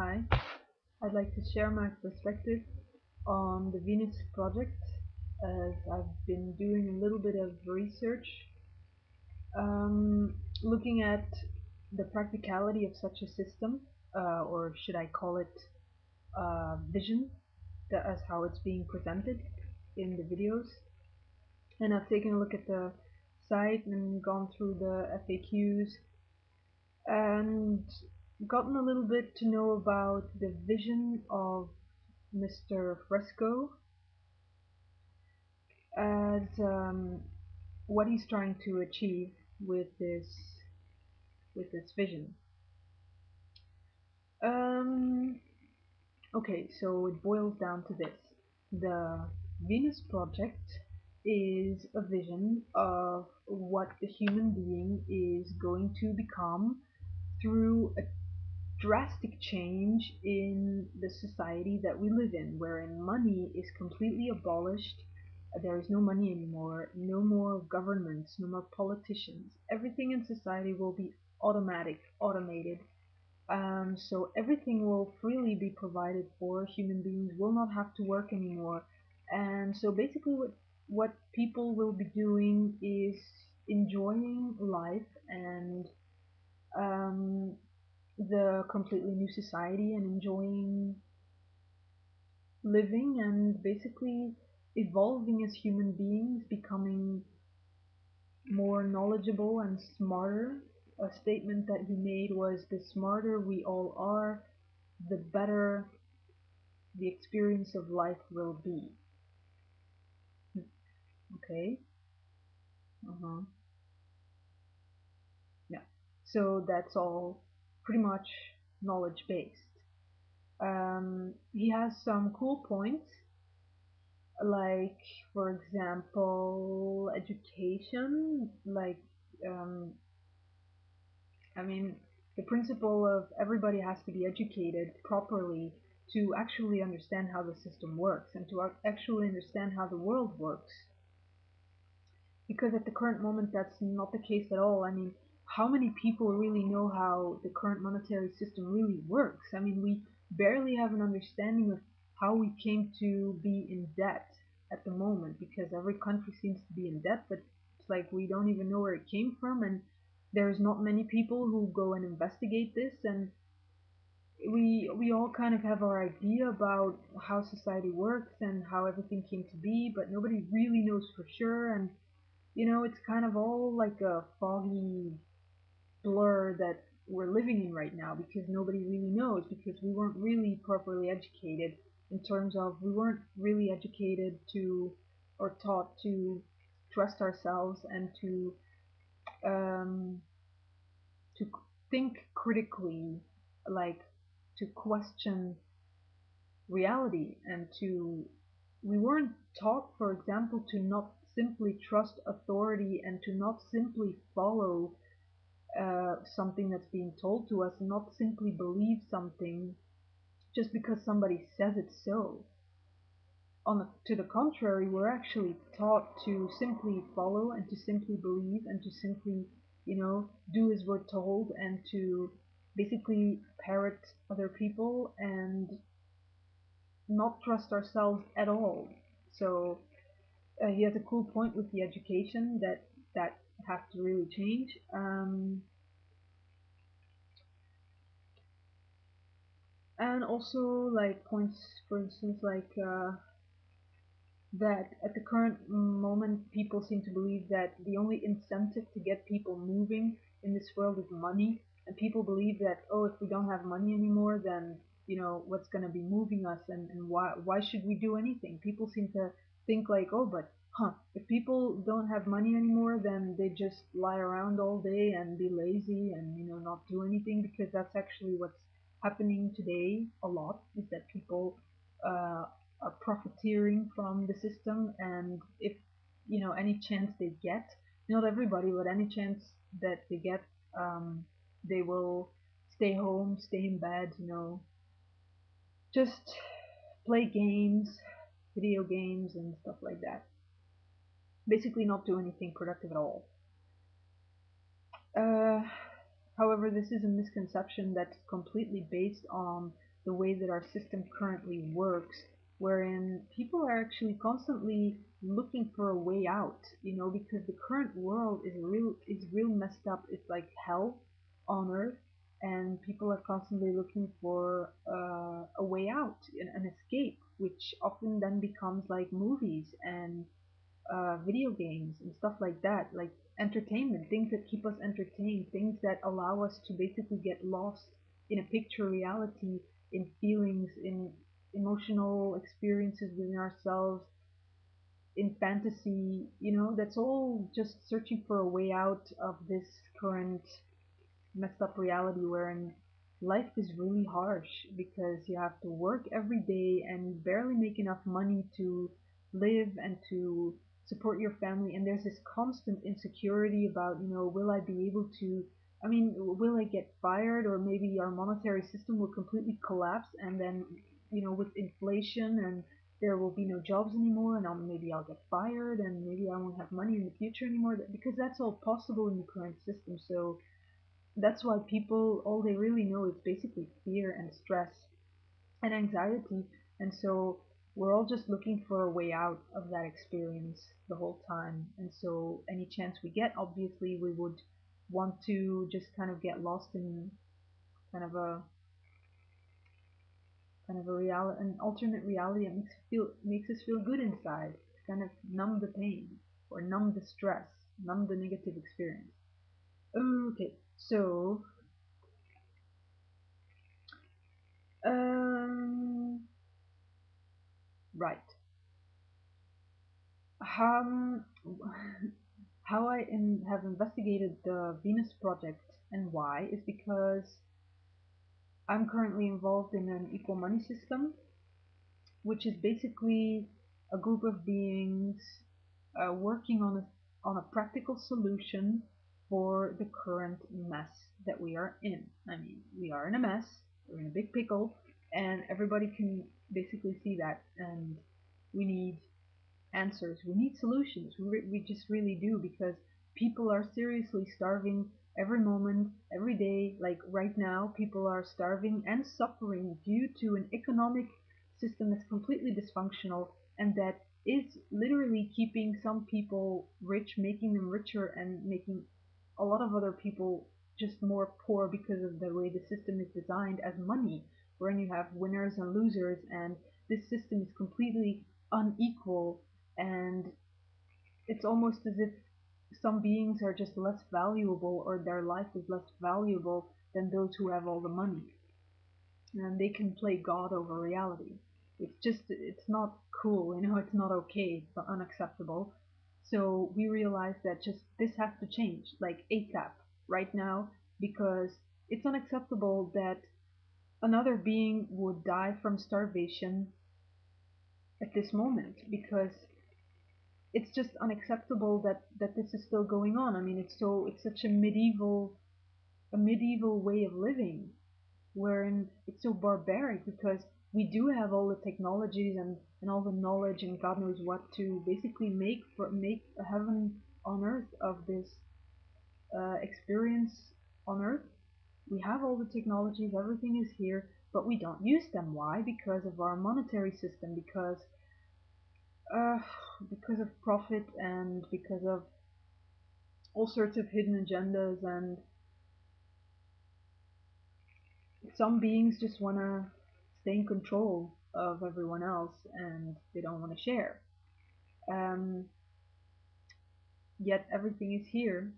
Hi, I'd like to share my perspective on the Venus project as I've been doing a little bit of research looking at the practicality of such a system, or should I call it vision, as how it's being presented in the videos. And I've taken a look at the site and gone through the FAQs and gotten a little bit to know about the vision of Mr. Fresco as what he's trying to achieve with this vision. Okay, so it boils down to this: the Venus Project is a vision of what the human being is going to become through a drastic change in the society that we live in, wherein money is completely abolished. There is no money anymore, no more governments, no more politicians. Everything in society will be automated. So everything will freely be provided for. Human beings will not have to work anymore. And so basically what people will be doing is enjoying life and um, the completely new society and enjoying living and basically evolving as human beings, becoming more knowledgeable and smarter. A statement that he made was, the smarter we all are, the better the experience of life will be. Okay. Uh-huh. Yeah. So that's all pretty much knowledge based. He has some cool points, like for example education, like um, I mean the principle of everybody has to be educated properly to actually understand how the system works and to actually understand how the world works, because at the current moment that's not the case at all. I mean, how many people really know how the current monetary system really works? I mean, we barely have an understanding of how we came to be in debt at the moment, because every country seems to be in debt, but it's like we don't even know where it came from, and there's not many people who go and investigate this, and we all kind of have our idea about how society works and how everything came to be, but nobody really knows for sure. And it's kind of all like a foggy blur that we're living in right now, because nobody really knows, because we weren't really properly educated, in terms of we weren't really educated to or taught to trust ourselves and um, to think critically, like to question reality, and we weren't taught, for example, to not simply trust authority and to not simply follow something that's being told to us, and not simply believe something just because somebody says it's so. To the contrary, we're actually taught to simply follow and to simply believe and to simply, do as we're told, and to basically parrot other people and not trust ourselves at all. So he has a cool point with the education that has to really change. And also like points, for instance, like that at the current moment people seem to believe that the only incentive to get people moving in this world is money, and people believe that, oh, if we don't have money anymore, then what's going to be moving us, and why should we do anything? People seem to think like, oh, but if people don't have money anymore, then they just lie around all day and be lazy and not do anything, because that's actually what's happening today a lot, is that people uh, are profiteering from the system, and if any chance they get, not everybody, but any chance that they get, they will stay home, stay in bed, just play games, video games and stuff like that, basically not do anything productive at all. uh, However, this is a misconception that's completely based on the way that our system currently works, wherein people are actually constantly looking for a way out, because the current world is real messed up. It's like hell on earth, and people are constantly looking for a way out, an escape, which often then becomes like movies and video games and stuff like that, like entertainment, things that keep us entertained, things that allow us to basically get lost in a picture reality, in feelings, in emotional experiences within ourselves, in fantasy, that's all just searching for a way out of this current messed up reality wherein life is really harsh because you have to work every day and barely make enough money to live and to support your family. And there's this constant insecurity about, will I be able to, I mean, will I get fired, or maybe our monetary system will completely collapse, and then, with inflation, and there will be no jobs anymore, and maybe I'll get fired, and maybe I won't have money in the future anymore, because that's all possible in the current system. So that's why people, all they really know is basically fear and stress and anxiety. And so we're all just looking for a way out of that experience the whole time. And so any chance we get, obviously, we would want to just kind of get lost in kind of a reality, an alternate reality that makes us feel good inside, to kind of numb the pain or numb the stress, numb the negative experience. Okay, so um, right. Um, how have investigated the Venus project and why is because I'm currently involved in an equal money system, which is basically a group of beings working on a practical solution for the current mess that we are in. I mean, we are in a mess, we're in a big pickle, and everybody can basically see that, and we need answers. We need solutions. We just really do, because people are seriously starving every moment, every day. Like right now, people are starving and suffering due to an economic system that's completely dysfunctional and that is literally keeping some people rich, making them richer, and making a lot of other people just more poor because of the way the system is designed as money, wherein you have winners and losers, and this system is completely unequal, and it's almost as if some beings are just less valuable, or their life is less valuable than those who have all the money, and they can play God over reality. It's not cool, it's not okay, it's unacceptable. So we realize that just this has to change, like ASAP, right now, because it's unacceptable that another being would die from starvation at this moment, because it's just unacceptable that this is still going on. I mean, it's such a medieval way of living, wherein it's so barbaric, because we do have all the technologies and all the knowledge and God knows what to basically make a heaven on earth of this experience on earth. We have all the technologies, everything is here, but we don't use them. Why? Because of our monetary system, uh, because of profit, and because of all sorts of hidden agendas, and some beings just want to stay in control of everyone else, and they don't want to share. Um, Yet everything is here,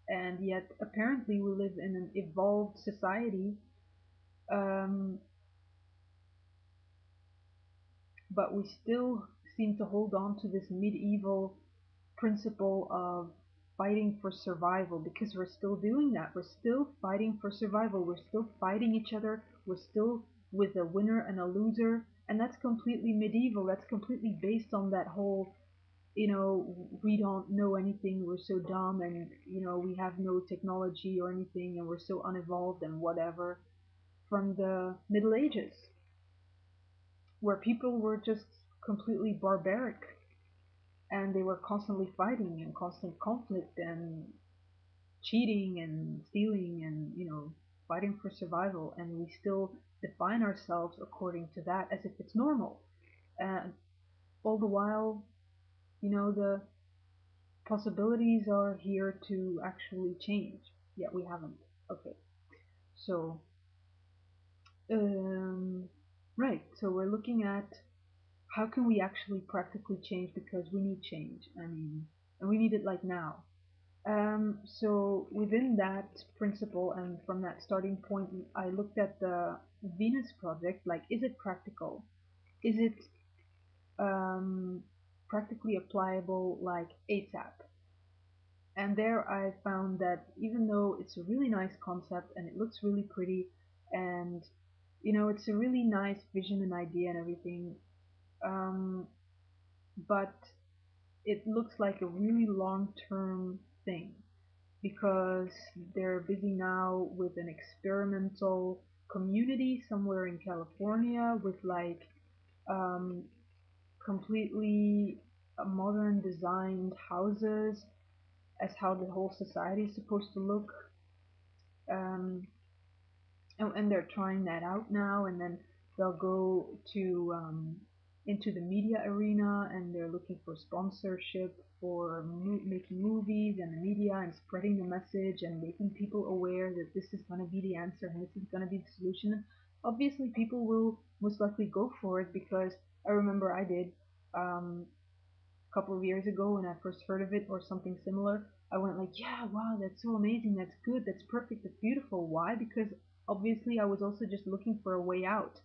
and yet apparently we live in an evolved society, um, but we still seem to hold on to this medieval principle of fighting for survival, because we're still doing that. We're still fighting for survival. We're still fighting each other. We're still with a winner and a loser. And that's completely medieval. That's completely based on that whole, we don't know anything. We're so dumb, and, we have no technology or anything, and we're so unevolved and whatever, from the Middle Ages, where people were just completely barbaric, and they were constantly fighting and constant conflict and cheating and stealing and fighting for survival, and we still define ourselves according to that as if it's normal. And all the while, the possibilities are here to actually change, yet we haven't. Okay, so um, right, so we're looking at how can we actually practically change because we need change. I mean, and we need it like now. So within that principle and from that starting point, I looked at the Venus project. Like, is it practical? Is it um, practically applicable like ASAP? And there I found that even though it's a really nice concept and it looks really pretty, and it's a really nice vision and idea and everything, um, but it looks like a really long-term thing because they're busy now with an experimental community somewhere in California with like um, completely modern designed houses as how the whole society is supposed to look. Um, and they're trying that out now, and then they'll go to into the media arena, and they're looking for sponsorship for making movies and the media and spreading the message and making people aware that this is going to be the answer and this is going to be the solution. Obviously people will most likely go for it because I remember I did. Couple of years ago when I first heard of it or something similar, I went like, yeah, wow, that's so amazing, that's good, that's perfect, that's beautiful. Why? Because obviously I was also just looking for a way out.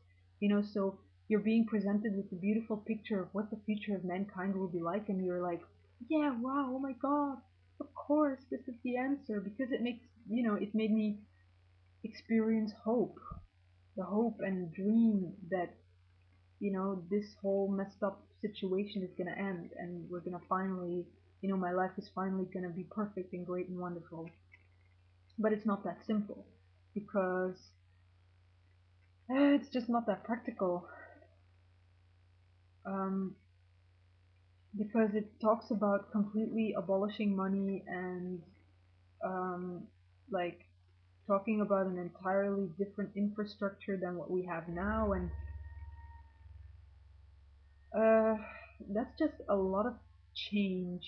So you're being presented with a beautiful picture of what the future of mankind will be like, and you're like, yeah, wow, oh my god, of course, this is the answer, because it made me experience hope, the hope and dream that this whole messed up situation is going to end and we're going to finally, my life is finally going to be perfect and great and wonderful. But it's not that simple because it's just not that practical. Um, because it talks about completely abolishing money and um, like talking about an entirely different infrastructure than what we have now, and uh, that's just a lot of change,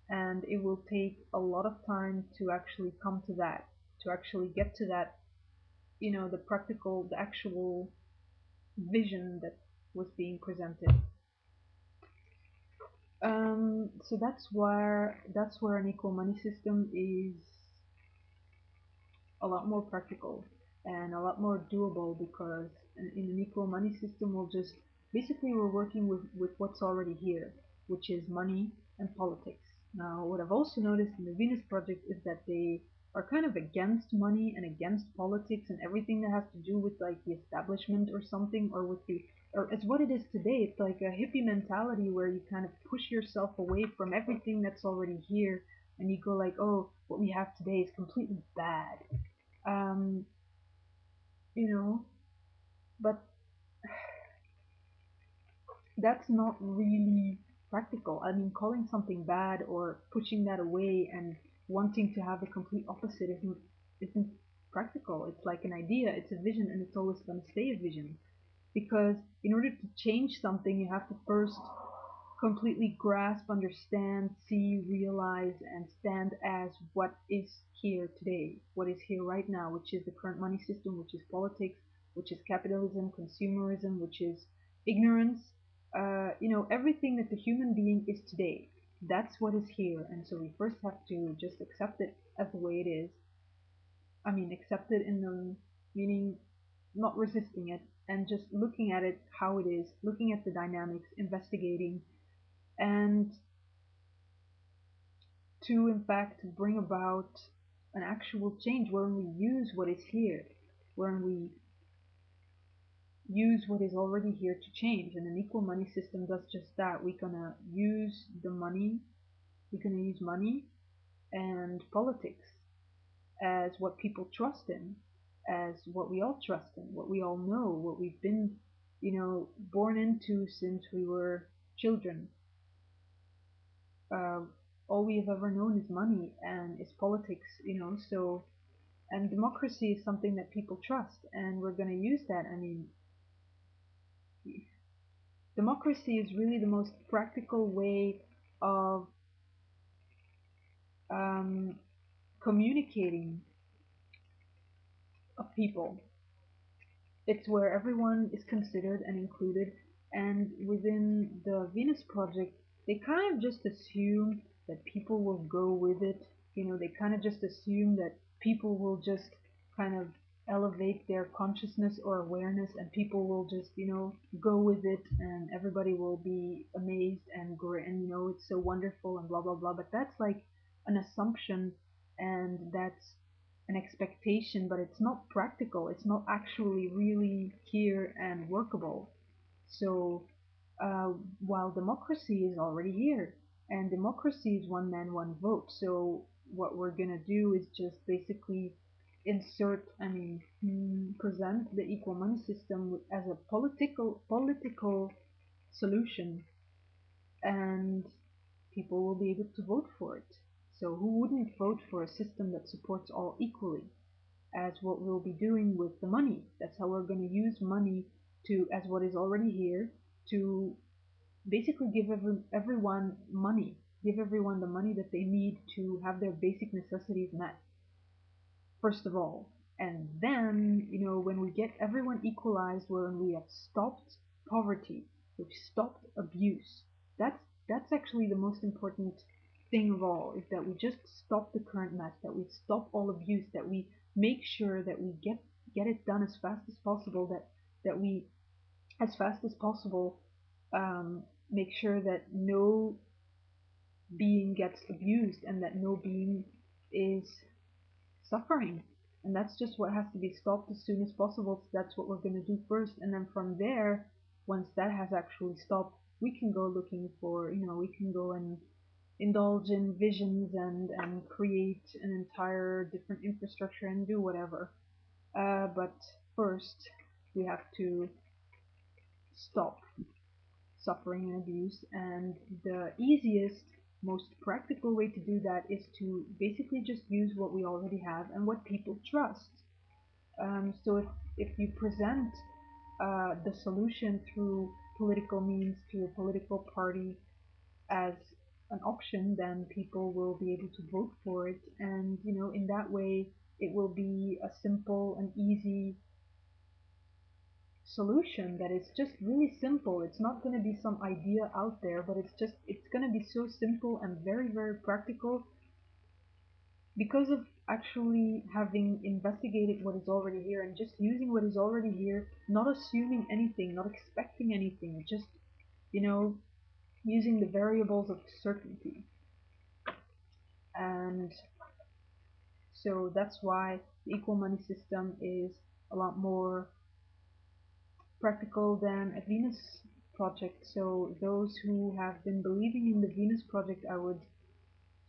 and it will take a lot of time to actually come to that, to actually get to that, the actual vision that was being presented. So that's where an equal money system is a lot more practical and a lot more doable because in an equal money system we'll just basically we're working with what's already here, which is money and politics. Now what I've also noticed in the Venus project is that they are kind of against money and against politics and everything that has to do with like the establishment or something, or with the or it's what it is today. It's like a hippie mentality where you kind of push yourself away from everything that's already here and you go like, oh, what we have today is completely bad. um, you know, but that's not really practical. I mean, calling something bad or pushing that away and wanting to have the complete opposite isn't practical. It's like an idea, it's a vision, and it's always going to stay a vision. Because in order to change something, you have to first completely grasp, understand, see, realize, and stand as what is here today, what is here right now, which is the current money system, which is politics, which is capitalism, consumerism, which is ignorance, everything that the human being is today. That's what is here, and so we first have to just accept it as the way it is. I mean, accept it in the meaning not resisting it, and just looking at it how it is, looking at the dynamics, investigating, and to in fact bring about an actual change wherein we use what is here, wherein we use what is already here to change. And an equal money system does just that. We're gonna use the money, we're gonna use money and politics as what people trust in, as what we all trust in, what we all know, what we've been, born into since we were children. uh, all we have ever known is money and is politics, so And democracy is something that people trust, and we're going to use that. I mean, democracy is really the most practical way of um, communicating of people. It's where everyone is considered and included, and within the Venus Project, they kind of just assume that people will go with it. They kind of just assume that people will just kind of elevate their consciousness or awareness, and people will just, go with it, and everybody will be amazed and great, and it's so wonderful and blah blah blah. But that's like an assumption, and that's an expectation, but it's not practical. It's not actually really here and workable. So uh, while democracy is already here, and democracy is one man, one vote. So what we're gonna do is just basically present the equal money system as a political solution, and people will be able to vote for it. So who wouldn't vote for a system that supports all equally? As what we'll be doing with the money. That's how we're going to use money to, as what is already here, to basically give everyone money, give everyone the money that they need to have their basic necessities met, first of all. And then, when we get everyone equalized, when we have stopped poverty, we've stopped abuse, that's actually the most important thing of all, is that we just stop the current mess, that we stop all abuse, that we make sure that we get it done as fast as possible, that we, as fast as possible, make sure that no being gets abused and that no being is suffering. And that's just what has to be stopped as soon as possible. So that's what we're going to do first. And then from there, once that has actually stopped, we can go looking for, we can go and indulge in visions and create an entire different infrastructure and do whatever. But first, we have to stop suffering and abuse. And the easiest, most practical way to do that is to basically just use what we already have and what people trust. So if you present the solution through political means to a political party as an option, then people will be able to vote for it, and in that way it will be a simple and easy solution that is just really simple. It's not going to be some idea out there, but it's going to be so simple and very, very practical because of actually having investigated what is already here and just using what is already here, not assuming anything, not expecting anything, just, you know, using the variables of certainty. And so that's why the equal money system is a lot more practical than a Venus project. So those who have been believing in the Venus project, I would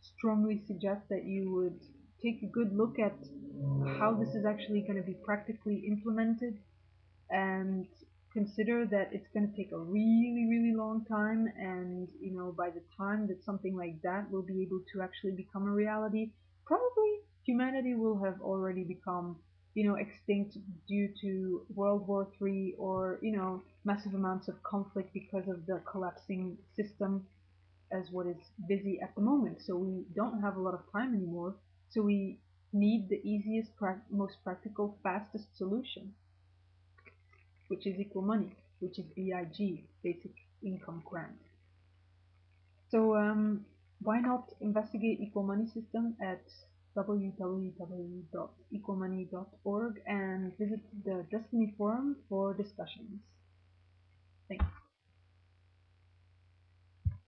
strongly suggest that you would take a good look at how this is actually going to be practically implemented, and consider that it's going to take a really, really long time. And by the time that something like that will be able to actually become a reality, probably humanity will have already become extinct due to World War III, or massive amounts of conflict because of the collapsing system as what is busy at the moment. So we don't have a lot of time anymore, so we need the easiest, most practical, fastest solution, which is equal money, which is BIG, basic income grant. So why not investigate equal money system at www.equalmoney.org and visit the Desteni Forum for discussions. Thanks.